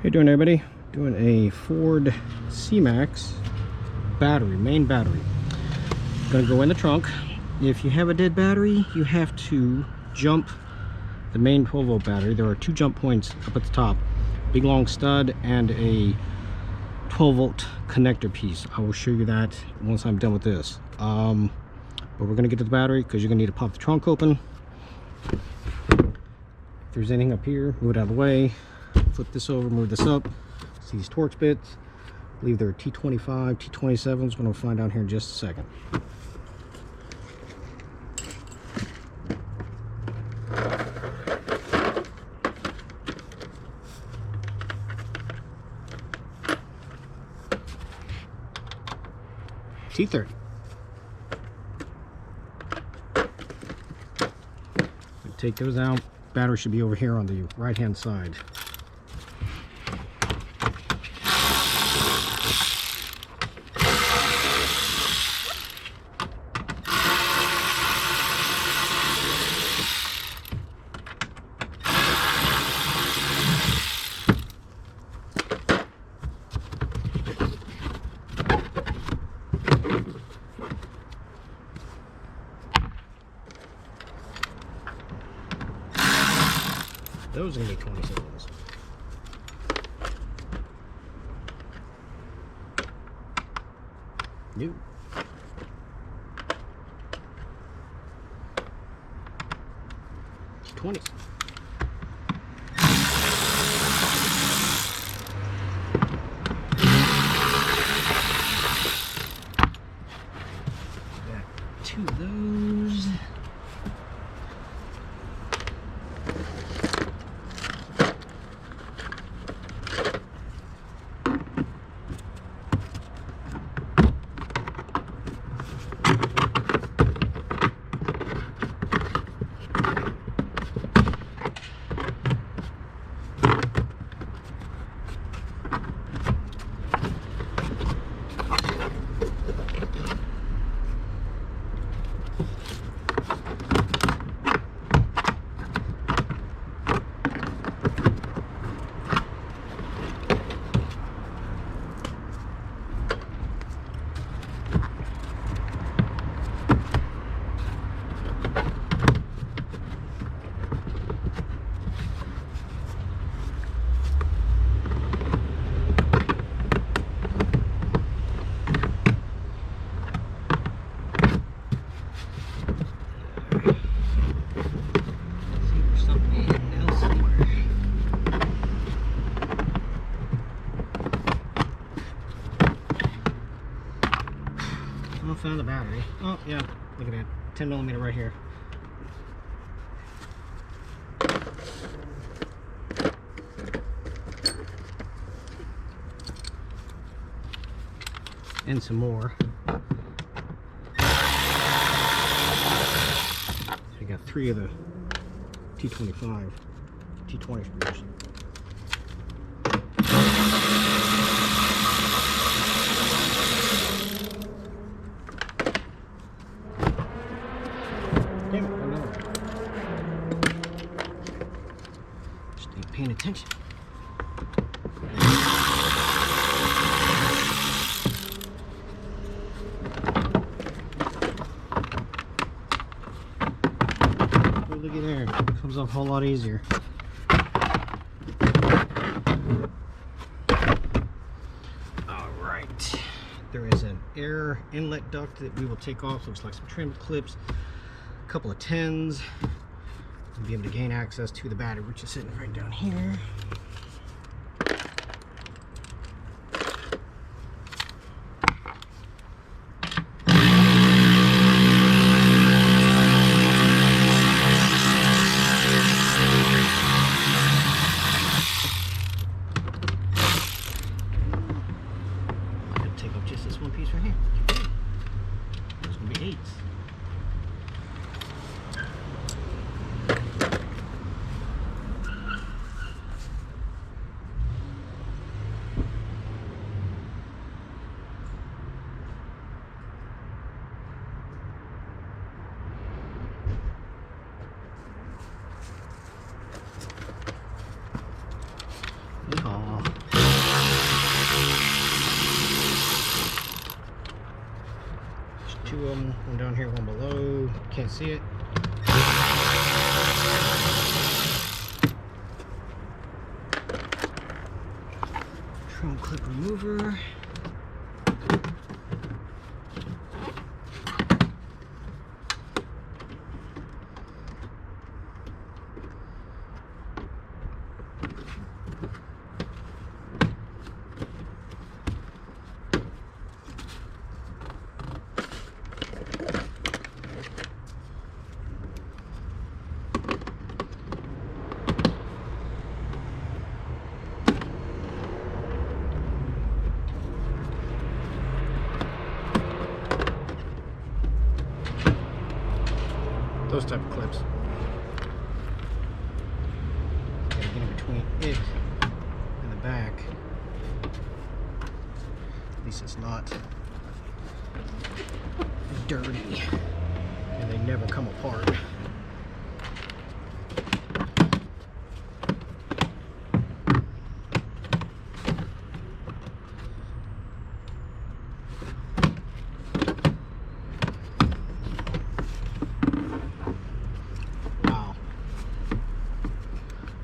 you doing, everybody? Doing a Ford C-Max battery, main battery. Gonna go in the trunk. If you have a dead battery, you have to jump the main 12-volt battery. There are two jump points up at the top, big long stud and a 12-volt connector piece. I will show you that once I'm done with this. But we're gonna get to the battery because you're gonna need to pop the trunk open. If there's anything up here, move it out of the way. Flip this over, move this up. See these Torx bits. I believe they're T25, T27s, but I'll find out here in just a second. T30. Take those out. Battery should be over here on the right hand side. Those are going to be 27s. New. '20s. Got two of those. Found the battery. Oh yeah, look at that, 10mm right here. And some more. So you got three of the T25, T20 screws. Damn it, another one. Just ain't paying attention. Oh, look at there. Comes off a whole lot easier. Alright. There is an air inlet duct that we will take off. Looks like some trim clips. Couple of 10s and be able to gain access to the battery, which is sitting right down here. I'm going to take off just this one piece right here. There's going to be 8s. Aw. One down here, one below. Can't see it. Trunk clip remover. Those type of clips. Gotta get in between it and the back. At least it's not dirty. And they never come apart.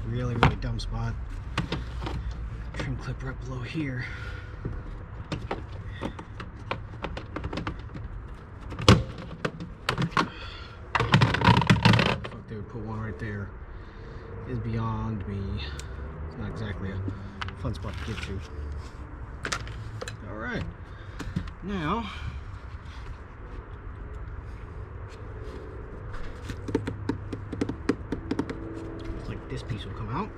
Really dumb spot. Trim clip right below here. Fuck, they would put one right there. Is beyond me. It's not exactly a fun spot to get to. Alright. Now this piece will come out.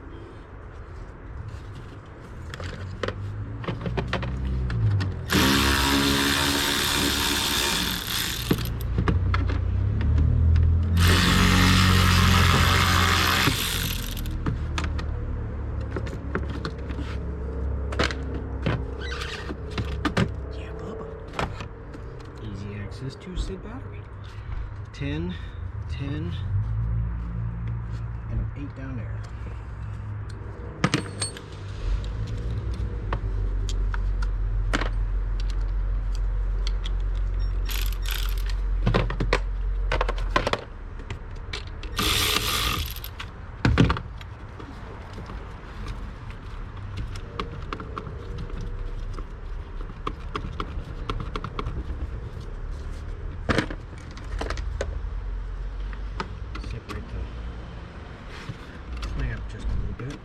Yeah, Bubba. Easy access to said battery. 10, 10, and an 8 down there. Just a little bit.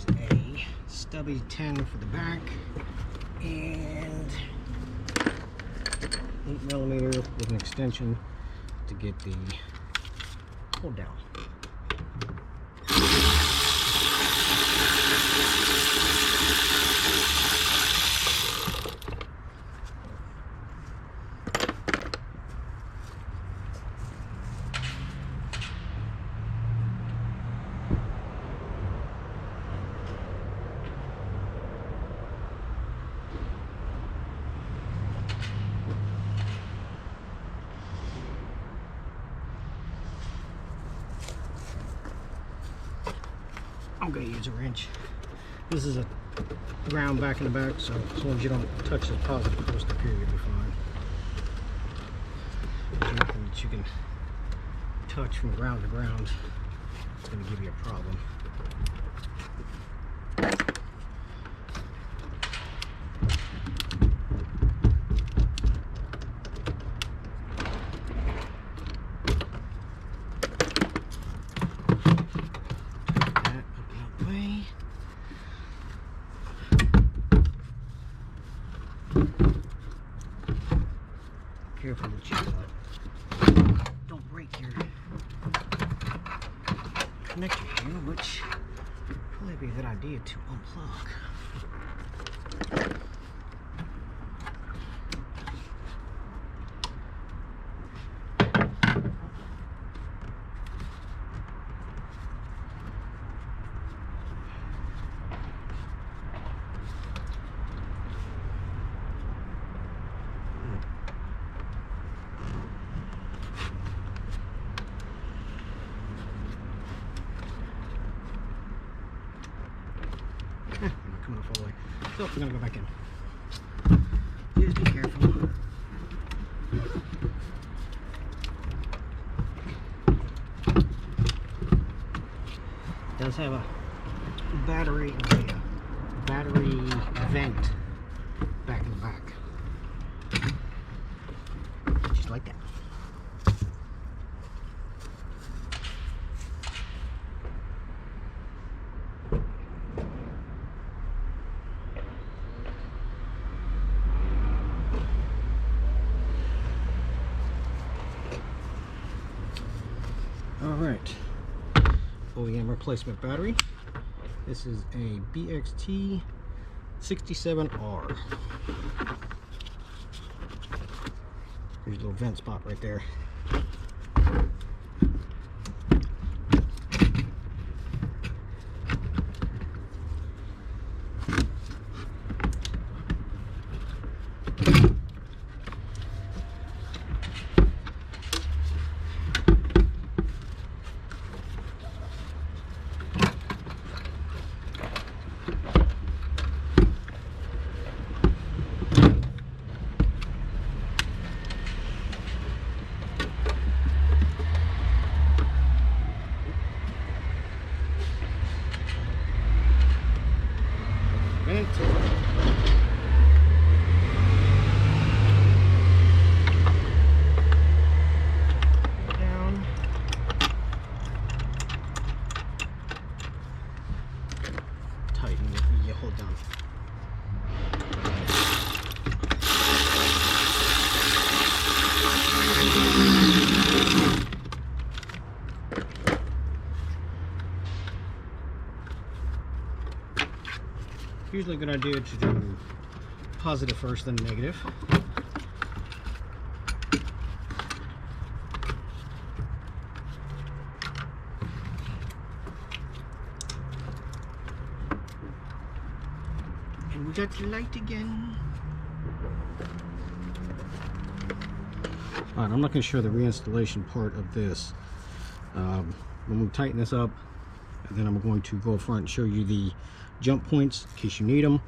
A stubby 10 for the back and 8mm with an extension to get the hold down. I'm going to use a wrench. This is a ground back in the back, so as long as you don't touch the positive coaster period, you'll be fine. There's nothing that you can touch from ground to ground. It's going to give you a problem. Careful with your don't break your connector here, which would probably be a good idea to unplug. So we're gonna go back in. Just be careful. It does have a battery vent back in the back. Just like that. Alright, OEM replacement battery. This is a BXT 67R. There's a little vent spot right there. Down. Tighten it, you hold down. Usually a good idea to do positive first, then negative. And we got the light again. Alright, I'm not going to show the reinstallation part of this. I'm going to tighten this up, and then I'm going to go up front and show you the jump points in case you need them.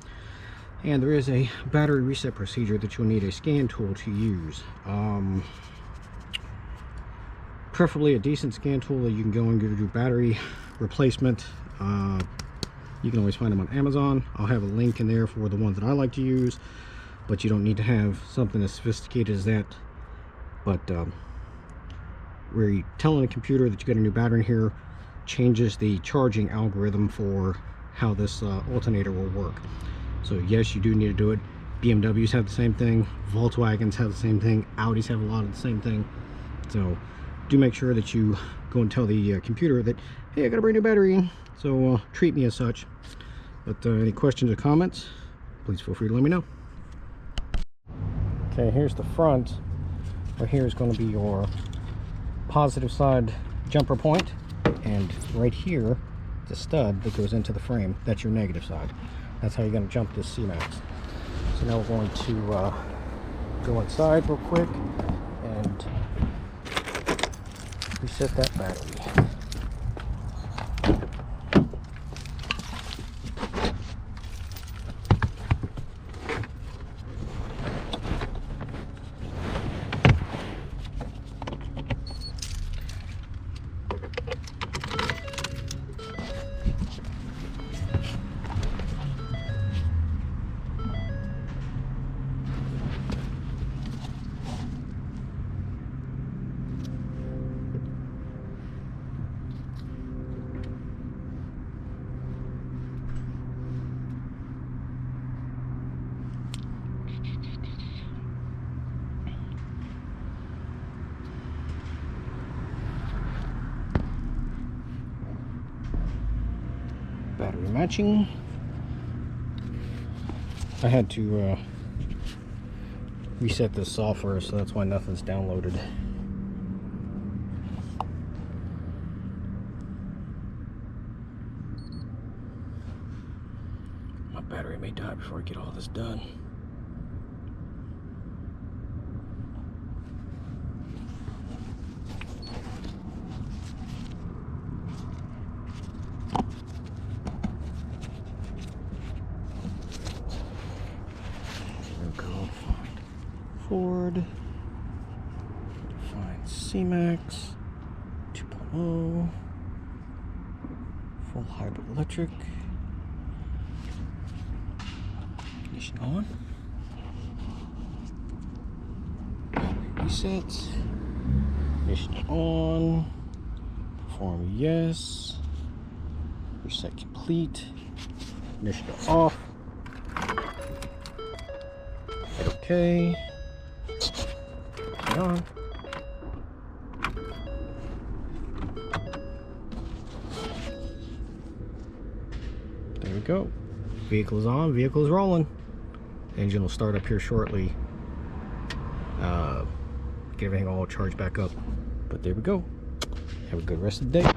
And there is a battery reset procedure that you'll need a scan tool to use. Preferably a decent scan tool that you can go and do battery replacement. You can always find them on Amazon. I'll have a link in there for the ones that I like to use, but you don't need to have something as sophisticated as that. But where you telling the computer that you got a new battery in here changes the charging algorithm for how this alternator will work. So yes, you do need to do it. BMWs have the same thing, Volkswagens have the same thing, Audis have a lot of the same thing. So do make sure that you go and tell the computer that, hey, I got a brand new battery, so treat me as such. But any questions or comments, please feel free to let me know. Okay, here's the front. Right here is going to be your positive side jumper point, and right here the stud that goes into the frame, that's your negative side. That's how you're going to jump this C-Max. So now we're going to go inside real quick and reset that battery. Battery matching. I had to reset this software, so that's why nothing's downloaded. My battery may die before I get all this done. Go find Ford. Find C-Max 2.0. Full hybrid electric. Ignition on. Reset. Ignition on. Perform yes. Reset complete. Ignition off. Hit OK. Turn on. There we go. Vehicle is on. Vehicle is rolling. Engine will start up here shortly. Get everything all charged back up. But there we go. Have a good rest of the day.